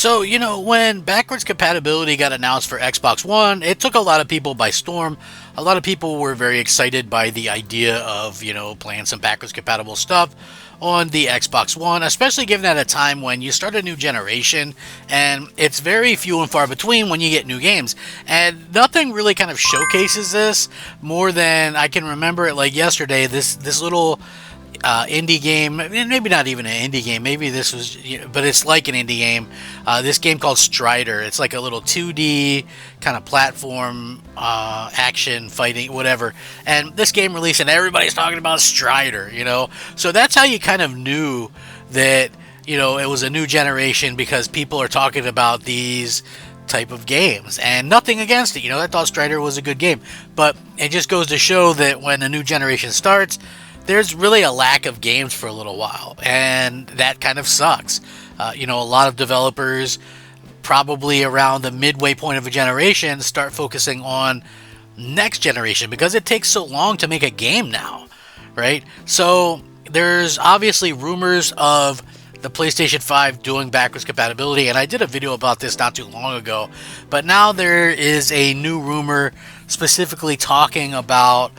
So, when backwards compatibility got announced for Xbox One, it took a lot of people by storm. A lot of people were very excited by the idea of, playing some backwards compatible stuff on the Xbox One, especially given at a time when you start a new generation and it's very few and far between when you get new games. And nothing really kind of showcases this more than I can remember it like yesterday. This little indie game, maybe not even an indie game, maybe this was, but it's like an indie game. This game called Strider. It's like a little 2D kind of platform action fighting, whatever. And this game released, and everybody's talking about Strider, So that's how you kind of knew that, it was a new generation, because people are talking about these type of games, and nothing against it. I thought Strider was a good game, but it just goes to show that when a new generation starts, there's really a lack of games for a little while, and that kind of sucks. A lot of developers, probably around the midway point of a generation, start focusing on next generation because it takes so long to make a game now, right? So there's obviously rumors of the PlayStation 5 doing backwards compatibility, and I did a video about this not too long ago, but now there is a new rumor specifically talking about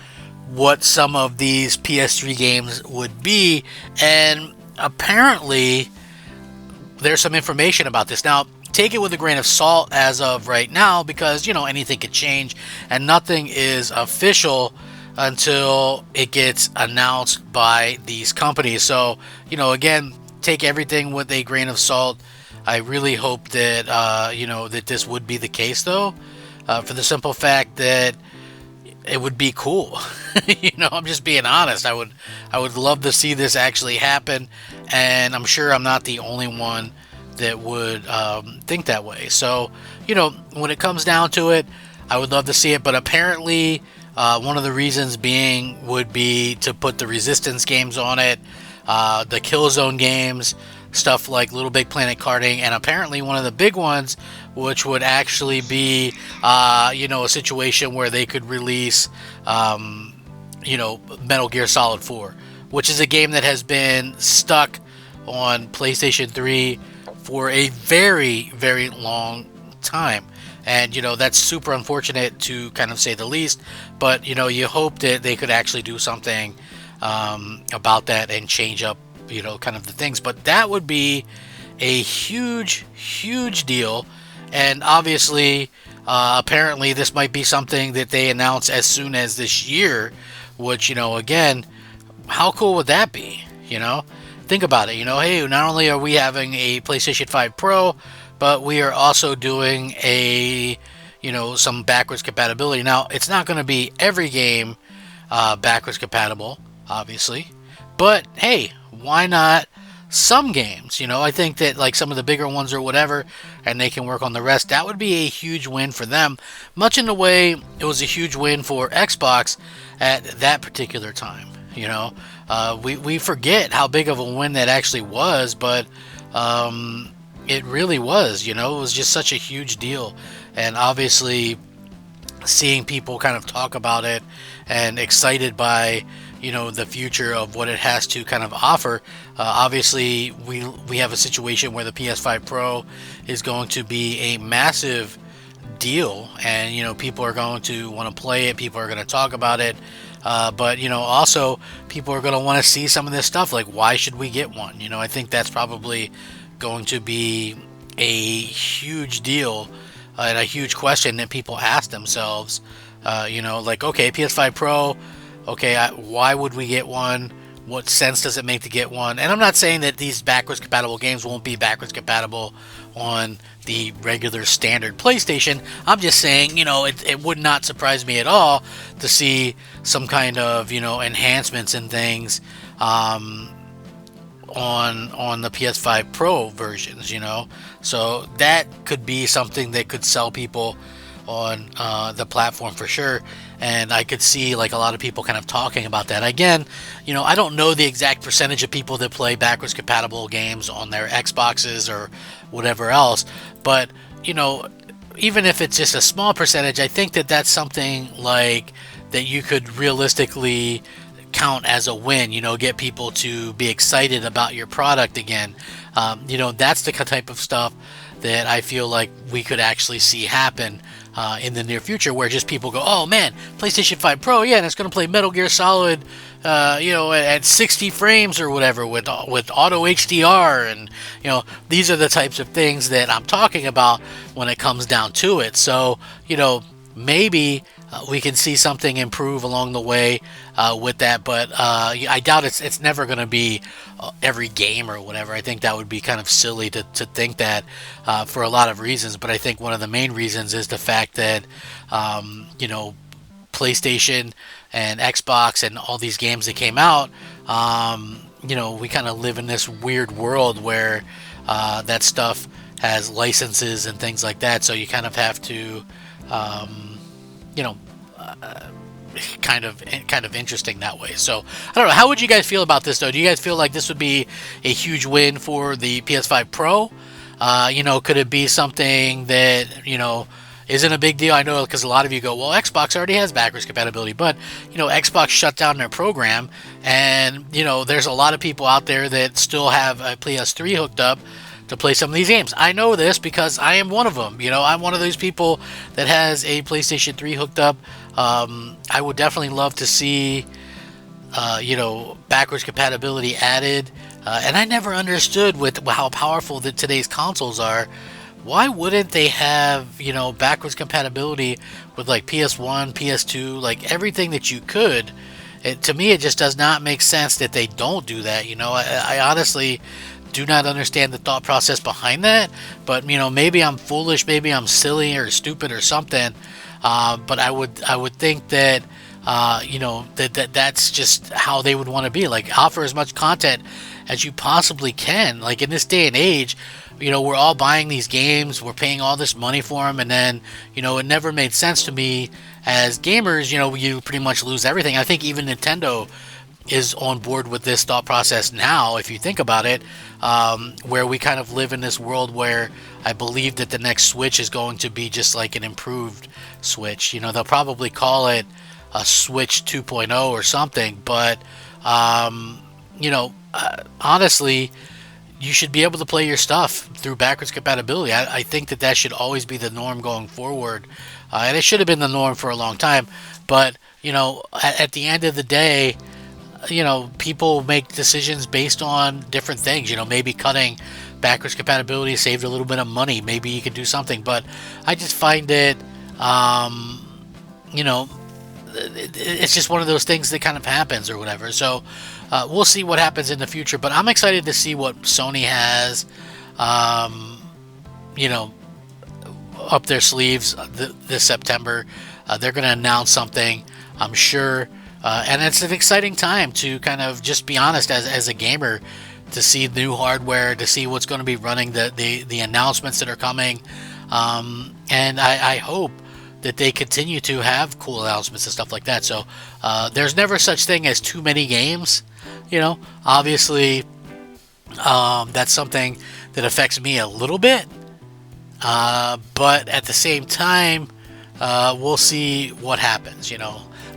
what some of these PS3 games would be, and apparently there's some information about this. Now, take it with a grain of salt as of right now, because anything could change and nothing is official until it gets announced by these companies. So, again, take everything with a grain of salt. I really hope that that this would be the case, though, for the simple fact that it would be cool. I'm just being honest. I would love to see this actually happen, and I'm sure I'm not the only one that would think that way. So, when it comes down to it, I would love to see it, but apparently one of the reasons being would be to put the Resistance games on it, the Killzone games, stuff like Little Big Planet karting, and apparently one of the big ones, which would actually be, a situation where they could release, Metal Gear Solid 4, which is a game that has been stuck on PlayStation 3 for a very, very long time. And, that's super unfortunate, to kind of say the least, but, you hope that they could actually do something about that and change up, kind of the things. But that would be a huge, huge deal. And obviously, apparently this might be something that they announce as soon as this year, which, again, how cool would that be? Think about it. Hey, not only are we having a PlayStation 5 Pro, but we are also doing some backwards compatibility. Now, it's not going to be every game backwards compatible, obviously, but hey, why not some games? I think that like some of the bigger ones or whatever, and they can work on the rest. That would be a huge win for them, much in the way it was a huge win for Xbox at that particular time. We forget how big of a win that actually was, but it really was. It was just such a huge deal, and obviously seeing people kind of talk about it and excited by the future of what it has to kind of offer. Obviously, we have a situation where the PS5 Pro is going to be a massive deal, and people are going to want to play it. People are going to talk about it, but also people are going to want to see some of this stuff. Like, why should we get one? I think that's probably going to be a huge deal and a huge question that people ask themselves. Like, okay, PS5 Pro. Okay, why would we get one? What sense does it make to get one? And I'm not saying that these backwards compatible games won't be backwards compatible on the regular standard PlayStation. I'm just saying, it would not surprise me at all to see some kind of, enhancements and things on the PS5 Pro versions, So that could be something that could sell people on the platform for sure. And I could see like a lot of people kind of talking about that. Again, I don't know the exact percentage of people that play backwards compatible games on their Xboxes or whatever else, but even if it's just a small percentage, I think that that's something like that you could realistically count as a win, get people to be excited about your product again. That's the type of stuff that I feel like we could actually see happen in the near future, where just people go, oh man, PlayStation 5 Pro, yeah, and it's going to play Metal Gear Solid, at 60 frames or whatever with auto HDR, and these are the types of things that I'm talking about when it comes down to it. So maybe we can see something improve along the way with that, but I doubt it's never going to be every game or whatever. I think that would be kind of silly to think that for a lot of reasons, but I think one of the main reasons is the fact that PlayStation and Xbox and all these games that came out, we kind of live in this weird world where that stuff has licenses and things like that, so you kind of have to kind of interesting that way. So I don't know, how would you guys feel about this though? Do you guys feel like this would be a huge win for the PS5 Pro? Could it be something that isn't a big deal? I know, because a lot of you go, well, Xbox already has backwards compatibility, but Xbox shut down their program, and there's a lot of people out there that still have a PS3 hooked up to play some of these games. I know this because I am one of them. I'm one of those people that has a PlayStation 3 hooked up. I would definitely love to see backwards compatibility added, and I never understood with how powerful today's consoles are. Why wouldn't they have backwards compatibility with like PS1, PS2, like everything that you could? To me, it just does not make sense that they don't do that. I honestly do not understand the thought process behind that, but maybe I'm foolish, maybe I'm silly or stupid or something, but I would think that that's just how they would want to be. Like, offer as much content as you possibly can. Like, in this day and age, we're all buying these games, we're paying all this money for them, and then it never made sense to me as gamers. You pretty much lose everything. I think even Nintendo is on board with this thought process now, if you think about it, where we kind of live in this world where I believe that the next Switch is going to be just like an improved Switch. They'll probably call it a Switch 2.0 or something, but honestly, you should be able to play your stuff through backwards compatibility. I think that should always be the norm going forward, and it should have been the norm for a long time, but at the end of the day, people make decisions based on different things. Maybe cutting backwards compatibility saved a little bit of money. Maybe you could do something, but I just find it, it's just one of those things that kind of happens or whatever. So we'll see what happens in the future, but I'm excited to see what Sony has, up their sleeves this September. They're going to announce something, I'm sure. And it's an exciting time to kind of just be honest as a gamer, to see new hardware, to see what's going to be running, the announcements that are coming. And I hope that they continue to have cool announcements and stuff like that. So there's never such thing as too many games. Obviously, that's something that affects me a little bit. But at the same time, we'll see what happens.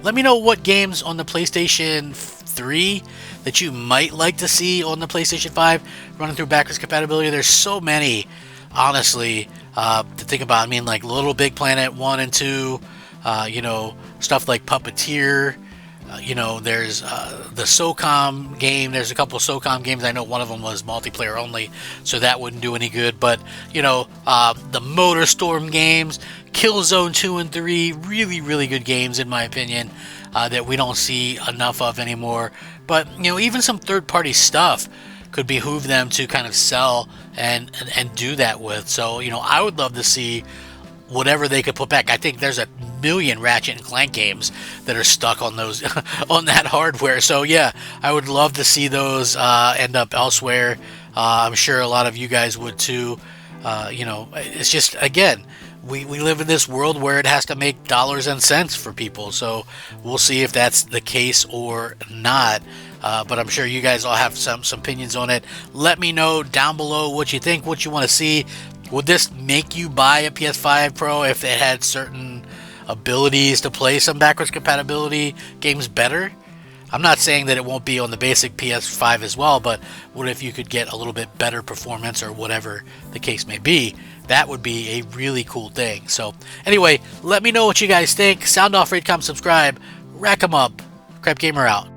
Let me know what games on the PlayStation 3 that you might like to see on the PlayStation 5 running through backwards compatibility. There's so many, honestly, to think about. I mean, like Little Big Planet 1 and 2, stuff like Puppeteer. There's the SOCOM game. There's a couple of SOCOM games. I know one of them was multiplayer only, so that wouldn't do any good. But, the MotorStorm games, Killzone 2 and 3, really, really good games, in my opinion, that we don't see enough of anymore. But, even some third-party stuff could behoove them to kind of sell and do that with. So, I would love to see whatever they could put back. I think there's a million Ratchet and Clank games that are stuck on those on that hardware. So yeah, I would love to see those end up elsewhere. I'm sure a lot of you guys would too. It's just, again, we live in this world where it has to make dollars and cents for people. So we'll see if that's the case or not. But I'm sure you guys all have some opinions on it. Let me know down below what you think, what you want to see. Would this make you buy a PS5 Pro if it had certain abilities to play some backwards compatibility games better? I'm not saying that it won't be on the basic PS5 as well, but what if you could get a little bit better performance or whatever the case may be? That would be a really cool thing. So anyway, let me know what you guys think. Sound off, rate, comment, subscribe. Rack 'em up. Crap Gamer out.